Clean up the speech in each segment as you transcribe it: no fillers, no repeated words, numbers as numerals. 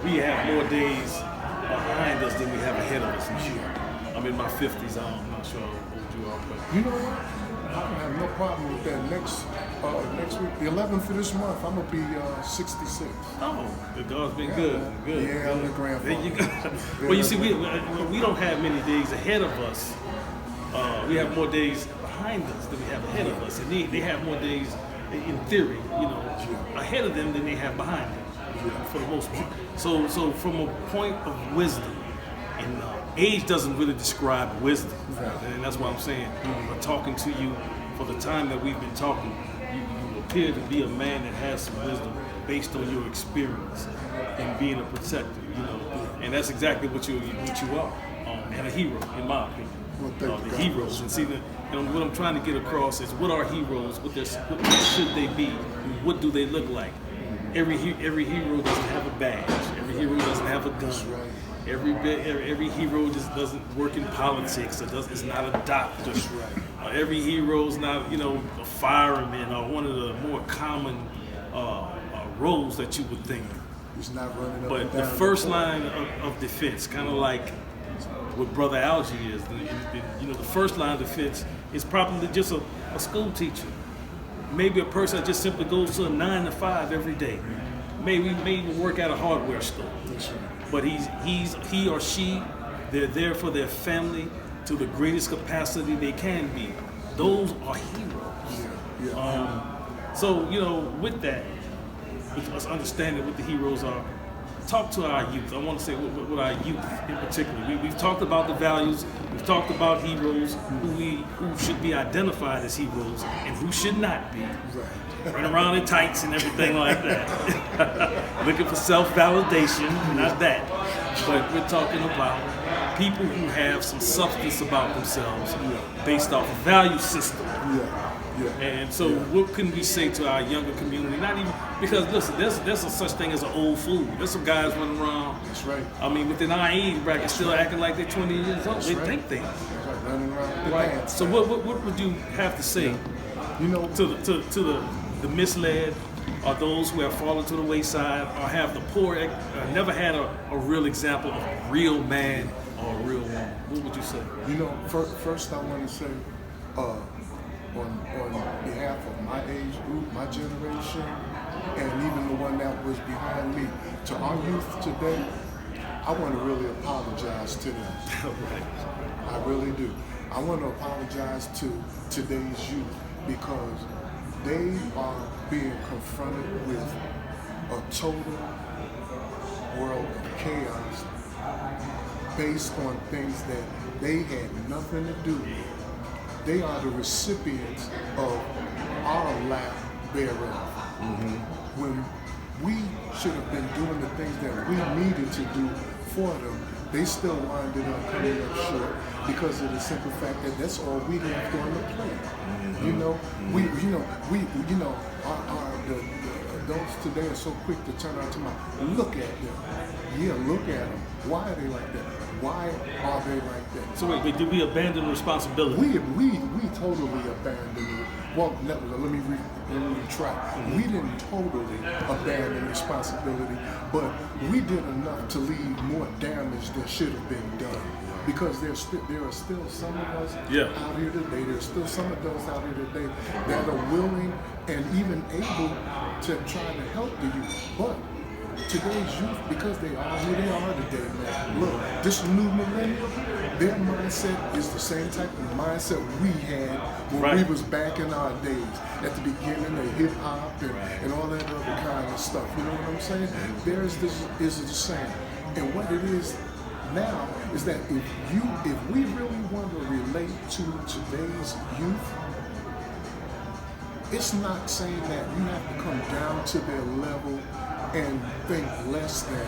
we have more days behind us than we have ahead of us this year. I'm in my 50s. I'm not sure how old you are, but You know what? I don't have no problem with that. Next week, the 11th of this month, I'm gonna be 66. oh, God's been good. Good. Yeah, I'm the grandfather. There you go. Well, you see, we don't have many days ahead of us. We have more days behind us than we have ahead of us, and they have more days, in theory, ahead of them than they have behind them, for the most part. So from a point of wisdom, and age doesn't really describe wisdom, and that's why I'm saying, I'm talking to you for the time that we've been talking. You appear to be a man that has some wisdom based on your experience in being a protector, and that's exactly what you are, and a hero, in my opinion. Well, The heroes, and see, what I'm trying to get across is what are heroes? What should they be? What do they look like? Every hero doesn't have a badge. Every hero doesn't have a gun. Every hero just doesn't work in politics. It's not a doctor. Every hero is not a fireman or one of the more common roles that you would think. He's not running up But and the down first line of defense, kind of like what Brother Algie is, the first line of defense is probably just a school teacher. Maybe a person that just simply goes to a 9 to 5 every day. Maybe even work at a hardware store. But he or she, they're there for their family to the greatest capacity they can be. Those are heroes. So with that, with us understanding what the heroes are, talk to our youth. I want to say what our youth in particular. We've talked about the values. We've talked about heroes who should be identified as heroes and who should not be. Run around in tights and everything like that. Looking for self-validation, not that. But we're talking about people who have some substance about themselves based off a value system. And so what can we say to our younger community? Not even, because listen, there's a such thing as an old fool. There's some guys running around. That's right. I mean, within our age bracket, still acting like they're 20 years old. They think things. Running around Right. So what would you have to say to the misled, or those who have fallen to the wayside, or have the poor, never had a real example of a real man or a real woman? What would you say? First I want to say, on behalf of my age group, my generation, and even the one that was behind me, to our youth today, I want to really apologize to them. I really do. I want to apologize to today's youth because they are being confronted with a total world of chaos based on things that they had nothing to do with. They are the recipients of our lack thereof. When we should have been doing the things that we needed to do for them, they still winded up coming up short because of the simple fact that that's all we have on the plate. The adults today are so quick to turn out to look at them. Yeah, look at them. Why are they like that? Why are they like that? So wait, did we abandon responsibility? We totally abandoned it. Well, let me retract. We didn't totally abandon responsibility, but we did enough to leave more damage than should have been done. Because there are still some of us out here today, there's still some adults out here today that are willing and even able to try to help the youth. But today's youth, because they are who they are today, man. Look, this new millennium, their mindset is the same type of mindset we had when we was back in our days, at the beginning of hip hop and all that other kind of stuff. You know what I'm saying? Theirs is the same. And what it is now is that if we really want to relate to today's youth, it's not saying that you have to come down to their level and think less than.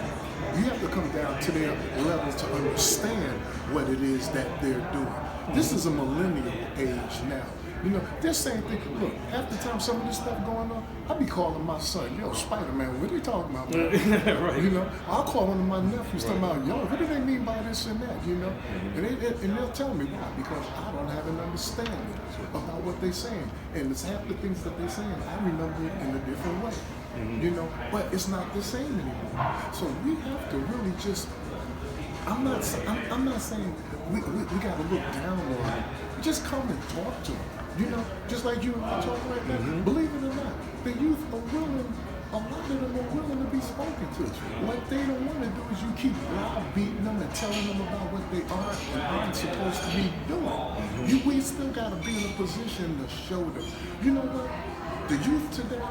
You have to come down to their level to understand what it is that they're doing. This is a millennial age now. You know, this same thing. Look, half the time some of this stuff going on, I be calling my son, yo, Spider-Man, what are they talking about, man? Right. You know, I'll call one of my nephews talking about, yo, what do they mean by this and that, you know? And they'll tell me why, because I don't have an understanding about what they're saying. And it's half the things that they're saying, I remember it in a different way. You know, but it's not the same anymore. So we have to really just, I'm not saying we got to look down on them. Just come and talk to them. You know, just like you and I talking right now. Believe it or not, the youth are willing, a lot of them are willing to be spoken to. What they don't want to do is you keep browbeating them and telling them about what they aren't and aren't supposed to be doing. We still got to be in a position to show them. You know what? The youth today,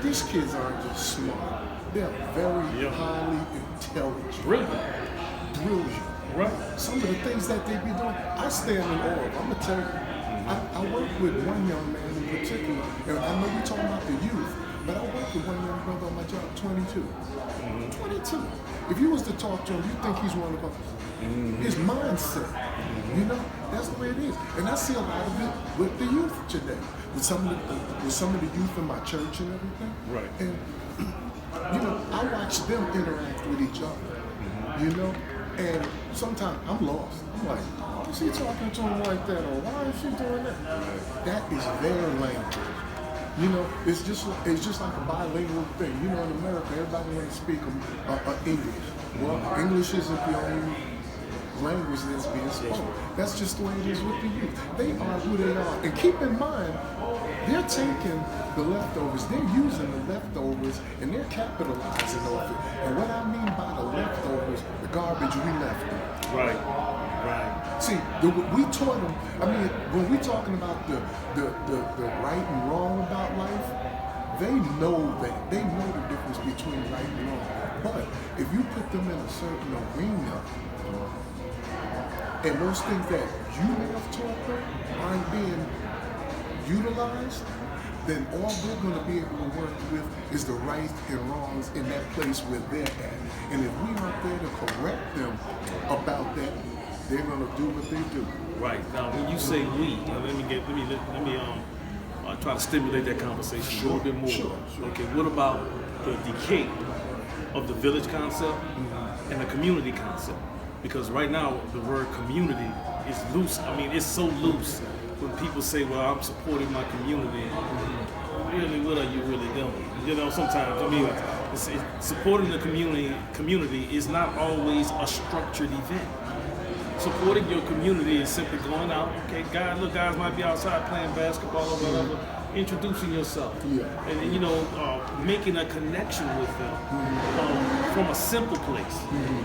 these kids aren't just smart. They're very highly intelligent. Brilliant. Right. Some of the things that they be doing, I stand in awe of. I'm going to tell you. I work with one young man in particular, and I know we're talking about the youth, but I work with one young brother on my job, 22. 22. If you was to talk to him, you'd think he's one of us. His mindset, you know, that's the way it is. And I see a lot of it with the youth today, with some of the youth in my church and everything. Right. And you know, I watch them interact with each other. You know, and sometimes I'm lost. I'm like, why is she talking to him like that, or why is she doing that? That is their language. You know, it's just like a bilingual thing. You know, in America, everybody wants to speak English. Well, English isn't the only language that's being spoken. That's just the way it is with the youth. They are who they are. And keep in mind, they're taking the leftovers, they're using the leftovers, and they're capitalizing off it. And what I mean by the leftovers, the garbage we left them. Right. See, we taught them, I mean, when we're talking about the right and wrong about life, they know that. They know the difference between right and wrong. But if you put them in a certain arena, and those things that you may have taught them aren't being utilized, then all they're going to be able to work with is the rights and wrongs in that place where they're at. And if we aren't there to correct them about that, they're going to do what they do. Right. Now, when you say we, let me try to stimulate that conversation a little bit more. Sure. Okay. What about the decay of the village concept and the community concept? Because right now the word community is loose. I mean, it's so loose when people say, well, I'm supporting my community. Really, what are you really doing? You know, sometimes, I mean, supporting the community is not always a structured event. Supporting your community is simply going out, okay, guys might be outside playing basketball or whatever, introducing yourself, and you know, making a connection with them from a simple place,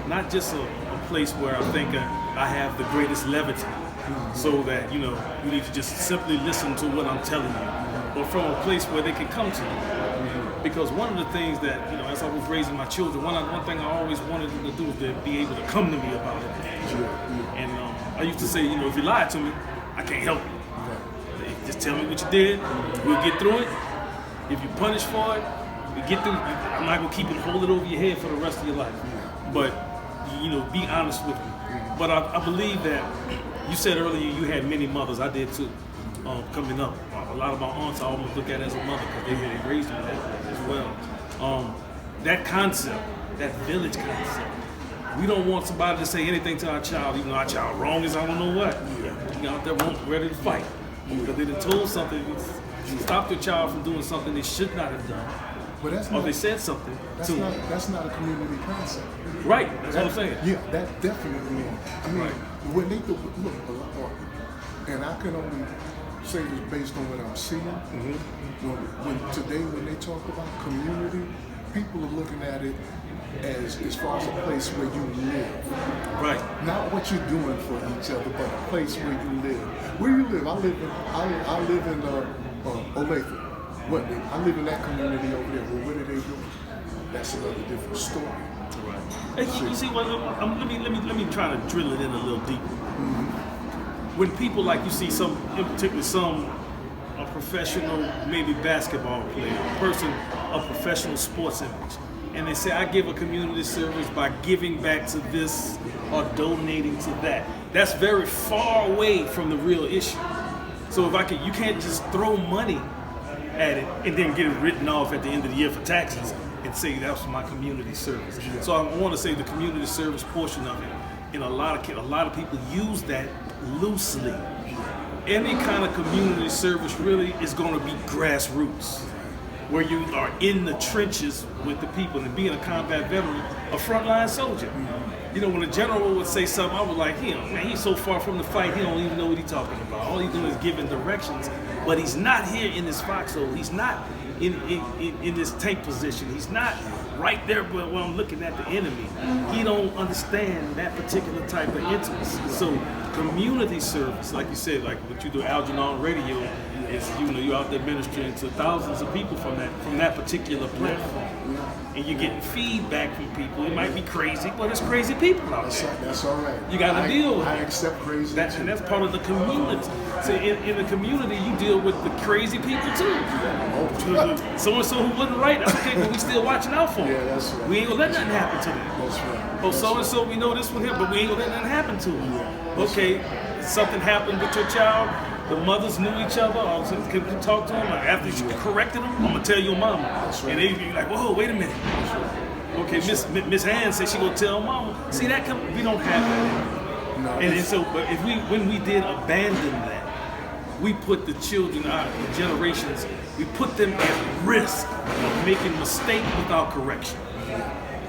not just a place where I think I have the greatest levity, so that you know you need to just simply listen to what I'm telling you, but from a place where they can come to you. Because one of the things that, you know, as I was raising my children, one thing I always wanted them to do is to be able to come to me about it. And I used to say, you know, if you lie to me, I can't help you. Just tell me what you did, we'll get through it. If you punish for it, we get through. I'm not gonna keep it, hold it over your head for the rest of your life. But you know, be honest with me. But I believe that you said earlier you had many mothers. I did too. Coming up, a lot of my aunts I almost look at as a mother because they raised me that as well. That concept, that village concept. We don't want somebody to say anything to our child, even though our child wrong as I don't know what. You out there ready to fight because they done told something, stopped their child from doing something they should not have done. But that's or not, they said something to them. That's not a community concept. Right, that's what I'm saying. Yeah, that definitely is. I mean, when they look, and I can only say this based on what I'm seeing. When they talk about community, people are looking at it as far as a place where you live. Right. Not what you're doing for each other, but a place where you live. Where you live? I live in Olathe. What? I live in that community over there. Well, what are they doing? That's another different story. Right. Hey, you see, well, let me try to drill it in a little deeper. When people, like you see some, in particular a professional, maybe basketball player, a person of professional sports image, and they say, I give a community service by giving back to this or donating to that. That's very far away from the real issue. So you can't just throw money at it and then get it written off at the end of the year for taxes and say that's my community service. So I want to say the community service portion of it, and a lot of people use that loosely. Any kind of community service really is going to be grassroots, where you are in the trenches with the people. And being a combat veteran, a frontline soldier, you know, when a general would say something, I was like, man, he's so far from the fight, he don't even know what he's talking about. All he's doing is giving directions, but he's not here in this foxhole. He's not in this tank position. He's not right there when I'm looking at the enemy. He don't understand that particular type of intimacy. So community service, like you said, like what you do, Algernon Radio, is, you know, you're out there ministering to thousands of people from that particular platform. And you're getting feedback from people. It might be crazy, but it's crazy people out there. That's all right. You got to deal with it. I accept crazy too. And that's part of the community. So in the community, you deal with the crazy people too. So-and-so who wasn't right, that's okay, but we still watching out for them. Yeah, that's right. We ain't gonna let nothing happen to them. That's right. Oh, so-and-so, we know this one here, but we ain't gonna let nothing happen to them. Yeah, Okay, something happened with your child, the mothers knew each other, or can you talk to them? Like, after you corrected them, I'm gonna tell your mama. Right. And they be like, whoa, wait a minute. Okay, Miss Ann said she gonna tell mama. See, we don't have that. No, And so, but when we did abandon that, we put the children, the generations, we put them at risk of making mistakes without correction.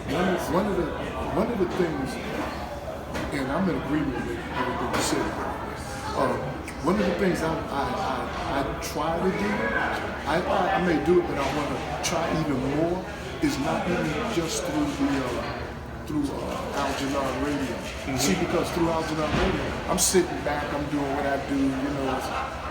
One of the things, and I'm in agreement with everything you said. One of the things I try to do, I may do it, but I want to try even more, is not even just through Algernon Radio. See, because through Algernon Radio, I'm sitting back, I'm doing what I do, you know, it's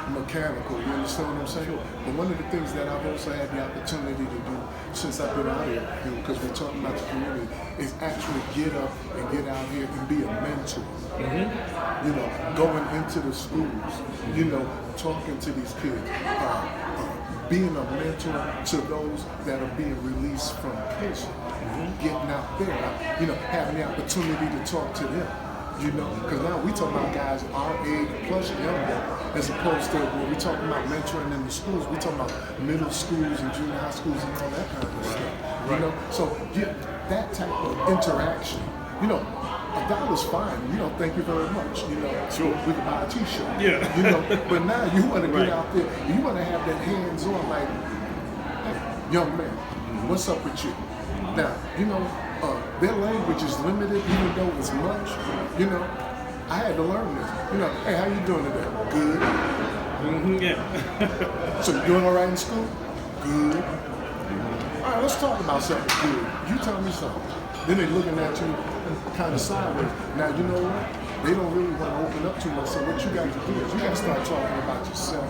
mechanical, you understand what I'm saying? But one of the things that I've also had the opportunity to do since I've been out here, you know, because we're talking about the community, is actually get up and get out here and be a mentor. You know, going into the schools, you know, talking to these kids, being a mentor to those that are being released from prison, getting out there, you know, having the opportunity to talk to them, you know, because now we talking about guys our age plus younger, as opposed to when we talking about mentoring in the schools, we talking about middle schools and junior high schools and all that kind of stuff, you know. So that type of interaction, you know, $1's fine, you know, thank you very much, you know, sure, we can buy a t-shirt, yeah, you know, but now you want to get out there, you want to have that hands-on, like, hey, young man, what's up with you? Now, you know, their language is limited, even though it's much, you know, I had to learn this, you know, hey, how you doing today? Good. Yeah. So you doing all right in school? Good. All right, let's talk about something good. You tell me something. Then they're looking at you kind of sideways. Now, you know what? They don't really want to open up too much. So what you got to do is you got to start talking about yourself.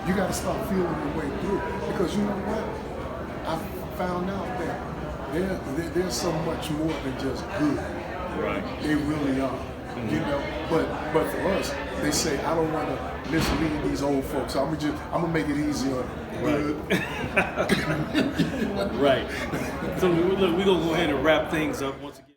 You got to start feeling your way through. Because you know what? I found out that there's so much more than just good. Right. They really are. You know, but for us, they say I don't want to mislead these old folks. So I'm gonna make it easy on them. Right. Right. So look, we're gonna go ahead and wrap things up once again.